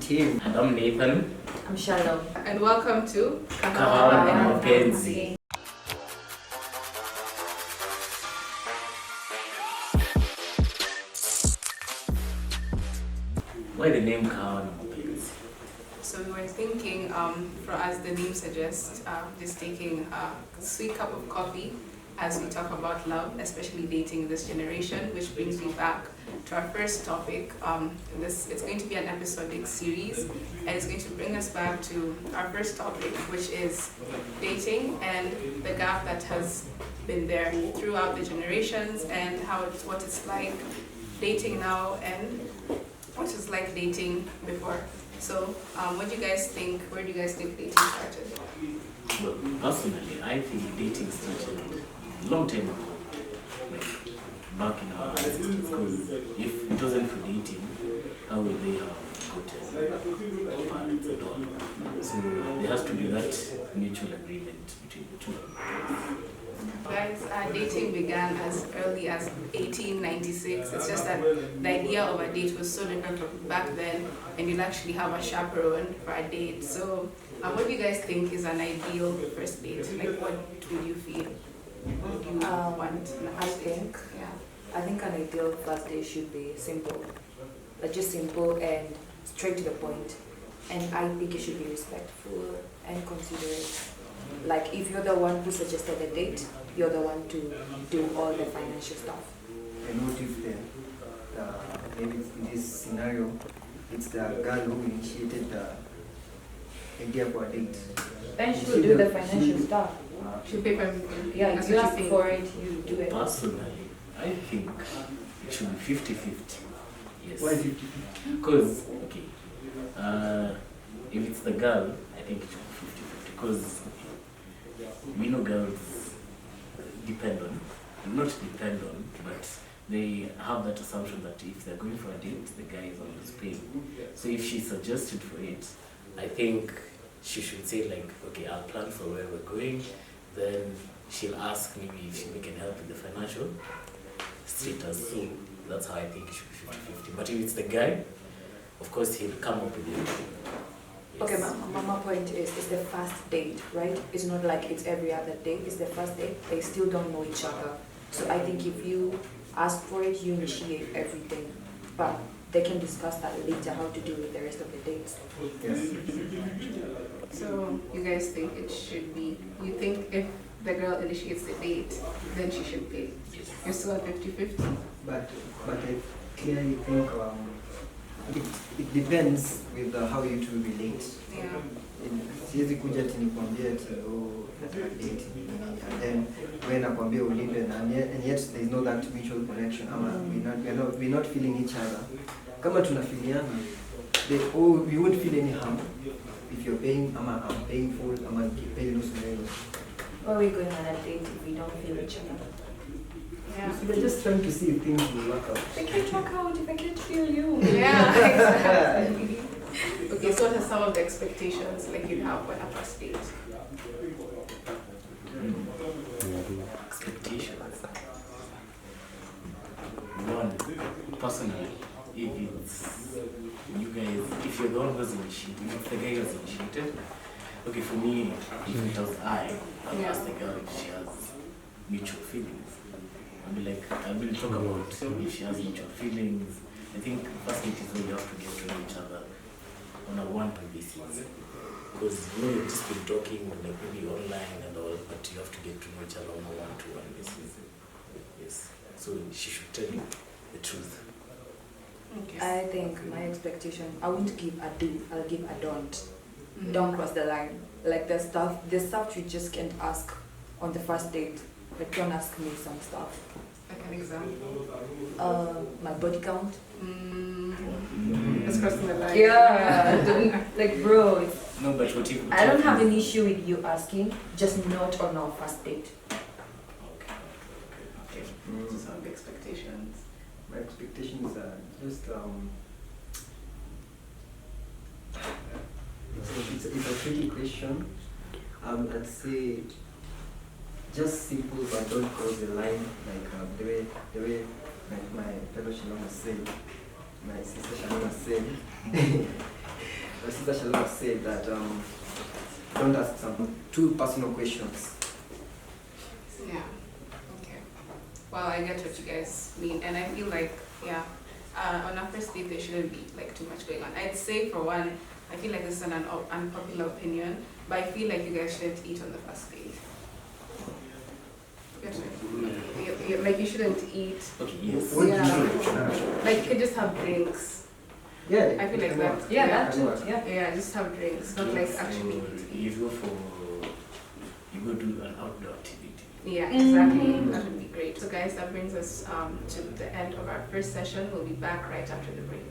team. And I'm Nathan. I'm Shalom. And welcome to Kahawa na Mapenzi. Why the name Kahawa na Mapenzi? So we were thinking, for as the name suggests, just taking a sweet cup of coffee as we talk about love, especially dating this generation, which brings me back to our first topic. It's going to be an episodic series, and it's going to bring us back to our first topic, which is dating and the gap that has been there throughout the generations, and what it's like dating now and what it's like dating before. So, what do you guys think? Where do you guys think dating started? Well, personally, I think dating started a long time ago, like back in our ancestors. Because if it wasn't for dating, how would they have gotten parents at all? So there has to be that mutual agreement between the two. Guys, dating began as early as 1896. It's just that the idea of a date was so different from back then, and you'll actually have a chaperone for a date. So, what do you guys think is an ideal first date? Like, what would you feel? What do you want? I think an ideal first date should be simple, like just simple and straight to the point. And I think it should be respectful and considerate. Like if you're the one who suggested the date, you're the one to do all the financial stuff. And what if maybe in this scenario, it's the girl who initiated the idea for a date? Then she will do the financial stuff. She'll pay for everything. Yeah, if you ask for it, you do it. Personally, I think it should be 50-50. Yes. Why 50-50? Because, okay, if it's the girl, I think it should be 50-50. Because we know girls not depend on, but they have that assumption that if they're going for a date, the guy is always paying. So if she suggested for it, I think she should say like, okay, I'll plan for where we're going. Then she'll ask maybe if we can help with the financial status. So that's how I think it should be 50-50. But if it's the guy, of course he'll come up with it. Yes. Okay, my point is, it's the first date, right? It's not like it's every other date. It's the first date. They still don't know each other. So I think if you ask for it, you initiate everything. But they can discuss that later, how to do with the rest of the dates. Yes. So, you guys think it should be, you think if the girl initiates the date, then she should pay? Yes. You're still at 50-50? But I clearly think it depends with how you two relate. Yeah. Siwezi kuja ati nikwambie ati nataka date and then wewe nakwambia ulipe and yet there is no that mutual connection ama we're not feeling each other. Kama tunafiliana, we won't feel any harm if you're paying ama I'm paying full ama nikipay nusu mbele. Why are we going on a date if we don't feel each other? Yeah. We're just trying to see if things will work out. I can't work out if I can't feel you. Yeah, exactly. Okay, so what are some of the expectations like you have when a first date? Expectations. One, personally, if it's you guys, if you're the one who's initiated, if the guy was initiated, okay, for me, if it was I'll ask the girl if she has mutual feelings. I'll be like, I will talk about if she has mutual feelings. I think first date is when you have to get to know each other on a one-time basis. Because you've just been talking like maybe online and all, but you have to get to know each other on a one-to-one basis. Yes. So she should tell you the truth. Okay. I think my expectation, I won't give a do, I'll give a don't. Mm-hmm. Don't cross the line. Like the stuff you just can't ask on the first date. Like don't ask me some stuff. Like an example? My body count. It's crossing the line. Yeah. Like bro, No, but what if... I don't have an issue with you asking, just not on our first date. Okay. So some of the expectations. My expectations are just it's a tricky question. I'd say just simple, but don't cross the line. Like the way like my fellow Shilong was saying, my sister Shaloma said, my sister Shaloma said that don't ask some too personal questions. Yeah. Okay. Well, I get what you guys mean, and I feel like, yeah, on our first date there shouldn't be like too much going on. I'd say for one, I feel like this is an unpopular opinion, but I feel like you guys shouldn't eat on the first date. Yes, like you shouldn't eat. Okay, yes. What Yeah. do you do? Like you can just have drinks. Yeah, I feel like it that. works. Yeah, that it too. works. Yeah. Yeah, just have drinks, not like actually You eat. go do an outdoor activity. Yeah, exactly. That would be great. So guys, that brings us to the end of our first session. We'll be back right after the break.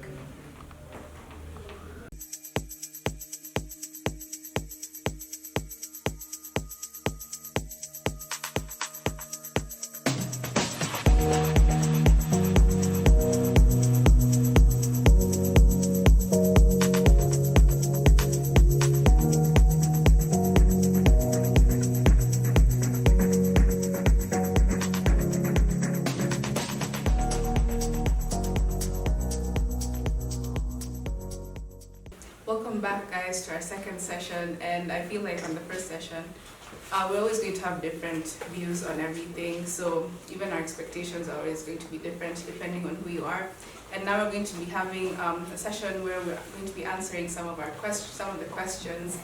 Welcome back, guys, to our second session. And I feel like on the first session, we're always going to have different views on everything. So even our expectations are always going to be different depending on who you are. And now we're going to be having a session where we're going to be answering some of the questions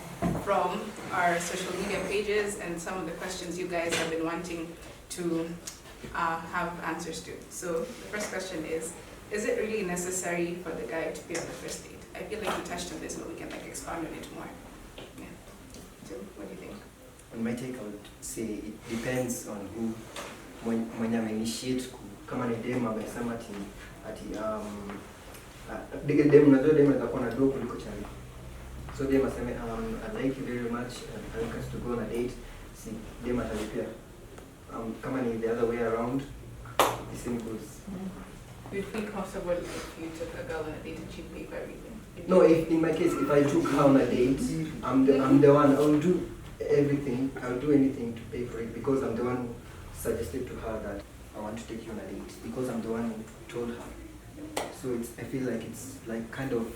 from our social media pages and some of the questions you guys have been wanting to have answers to. So the first question is it really necessary for the guy to be on the first date? I feel like we touched on this, but we can like expand on it more. Yeah. So what do you think? On my take, I would say it depends on who mwenye ameninitiate kama ni dem amesema ati dem unajua dem anaweza kuwa na do kuliko chali. So dem aseme I like you very much and I want us to go on a date. Si dem atalipia. Kama ni the other way around, the same goes. You'd feel comfortable if you took a girl on a date and she'd pay for everything? No, if in my case, if I took her on a date, I'm the one. I will do everything. I will do anything to pay for it because I'm the one who suggested to her that I want to take you on a date because I'm the one who told her. So I feel like it's like kind of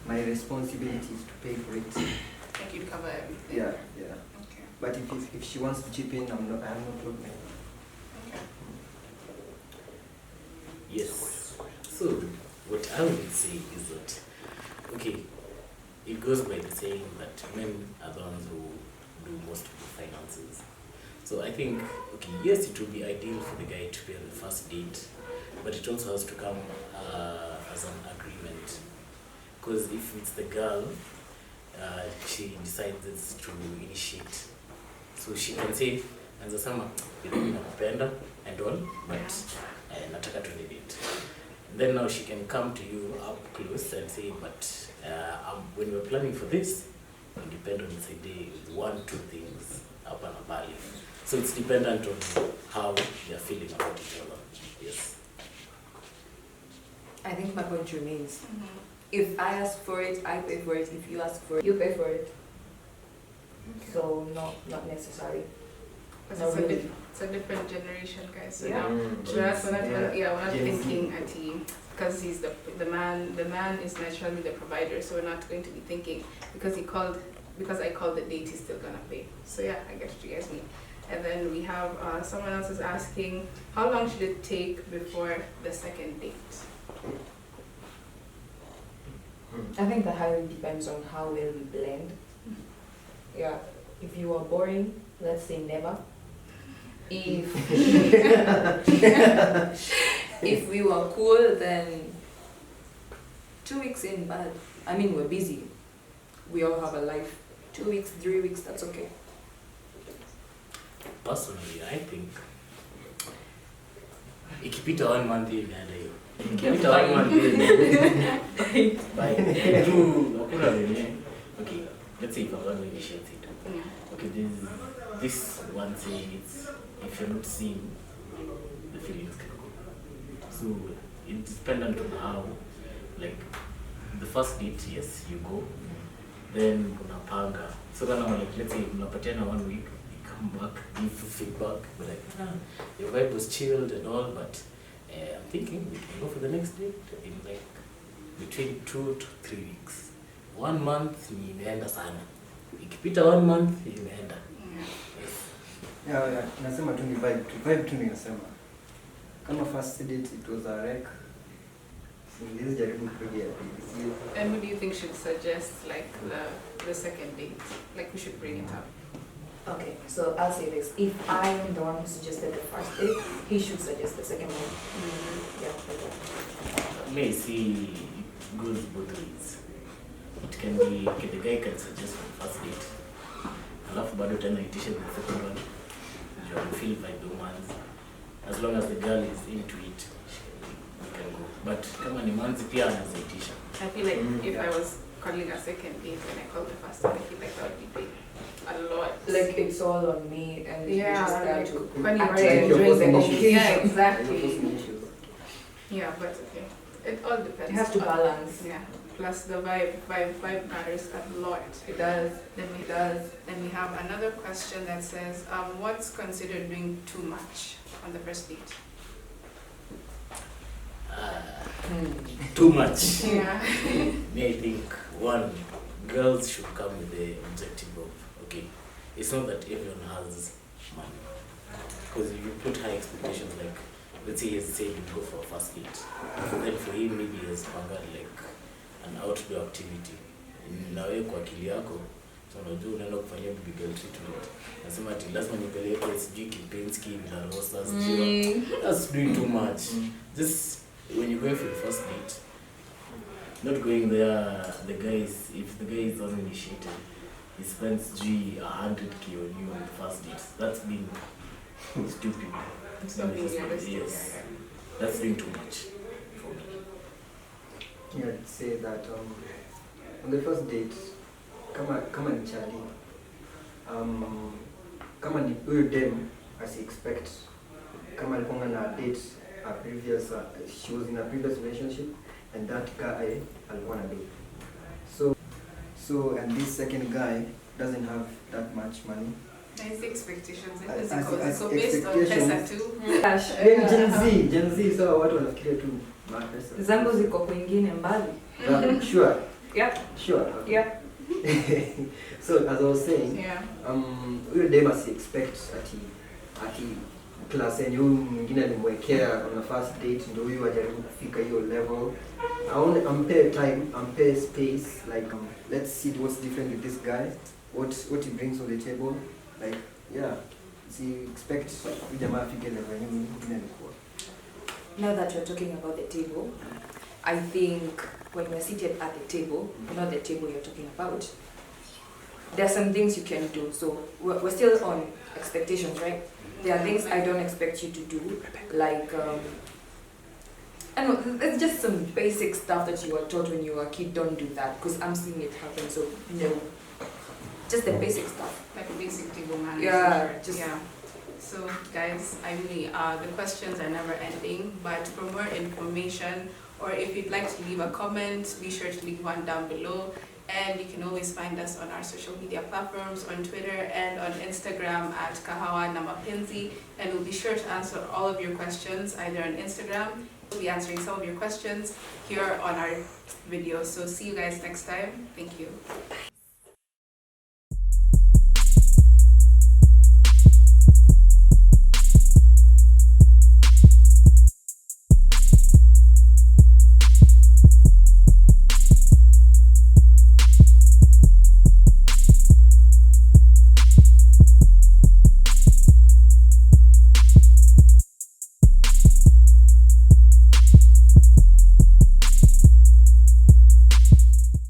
my responsibility is to pay for it. Like you'd cover everything? Yeah. Okay. But if she wants to chip in, I'm no problem. Okay. Yes. So what I would say is that, okay, it goes by the saying that men are the ones who do most of the finances. So I think, okay, yes, it would be ideal for the guy to pay on the first date, but it also has to come as an agreement. Because if it's the girl, she decides to initiate. So she can say, anza sama, nakupenda and all, but nataka to need it. Then now she can come to you up close and say, but when we're planning for this, it depends on the 1-2 things up and about. So it's dependent on how they're feeling about each other. Yes. I think my point remains. Mm-hmm. If I ask for it, I pay for it. If you ask for it, you pay for it. So not necessary. Because Not really. it's a different generation, guys. So Yeah. now we're not Gen Z. thinking at because he's the man. The man is naturally the provider, so we're not going to be thinking because I called the date, he's still gonna pay. So yeah, I get what you guys mean. And then we have someone else is asking, how long should it take before the second date? I think that highly depends on how well we blend. Yeah. If you are boring, let's say never. If if we were cool, then 2 weeks in, but I mean we're busy. We all have a life. 2 weeks, 3 weeks, that's okay. Personally, I think ikipita 1 month hivi naenda hiyo. Ikipita 1 month hivi. Bye. Hakuna nini. Okay, let's say if I'm going to initiate it. Yeah. Okay, this one saying it's if you're not seen, the feelings can go. So it's dependent on how, like the first date, yes, you go, then unapanga. So then like let's say unapatiana 1 week, you come back, give feedback, be like, your vibe was chilled and all, but I'm thinking we can go for the next date in like between 2 to 3 weeks. 1 month ni imeenda sana. Ikipita 1 month imeenda. Yeah, nasema tu ni vibe tu ninasema. Kama first date it was a wreck. Niliweza jaribu kupiga ya pili. And who do you think should suggest like the second date? Like we should bring it up. Okay, so I'll say this. If I am the one who suggested the first date, he should suggest the second one. Yeah. May see goes both ways. It can be okay, the guy can suggest for the first date. Alafu bado tena itishe the second one. You feel by the ones. As long as the girl is into it, you can go. But kama ni manzi pia anazaitisha. I feel like if I was calling a second date when I called the first one, I feel like that would be big. A lot. Like it's all on me and you just got to when you're attend Like during the your occasion. Yeah, exactly. Issues. Yeah, but okay. It all depends. You have to on- balance. Yeah. Plus the vibe matters a lot. It does. Then we have another question that says, what's considered doing too much on the first date? Too much. Yeah. May I think one, girls should come with the objective of okay, it's not that everyone has money. Because if you put high expectations, like let's say he has said you go for a first date, then for him maybe he has panga like an outdoor activity. Na wewe kwa akili yako, so unajua unaenda kufanya baby girl treatment. Nasema ati lazima nipeleke sijui Kipinski Villa Rosa sijui. That's doing too much. Just when you go for the first date, not going there, the guys, if the guy is uninitiated, he spends $100K on you on the first date. That's being stupid. It's not being realistic. Yes. That's doing too much for me. Yeah, I'd say that on the first date, kama ni chali, kama ni huyo dem as expect, kama alikuwa na date a previous, she was in a previous relationship and that guy alikuwa na date. So and this second guy doesn't have that much money. Nice expectations. As So based on pesa too. Gosh. Gen Z, so watu wanafikiria tu pesa. Zangu ziko kwingine mbali. Sure. Yeah. Sure. Yeah. So as I was saying, Yeah. huyo dem asi expect ati class yenye huyu mwingine alimwekea on the first date ndio huyu ajaribu kufika hiyo level. Ampe time, ampe space, like let's see what's different with this guy, what he brings on the table, like yeah, see expect huyu jamaa afike level yenye mwingine alikuwa. Now that you're talking about the table, I think when you're seated at the table, not the table you're talking about, there are some things you can do. So we're still on expectations, right? There are things I don't expect you to do, like I don't know, it's just some basic stuff that you were taught when you were a kid. Don't do that because I'm seeing it happen. So no, just the basic stuff. Like basic table manners. Yeah, Yeah. So guys, I really the questions are never ending, but for more information or if you'd like to leave a comment, be sure to leave one down below. And you can always find us on our social media platforms, on Twitter and on Instagram at Kahawa na Mapenzi. And we'll be sure to answer all of your questions either on Instagram. We'll be answering some of your questions here on our video. So see you guys next time. Thank you.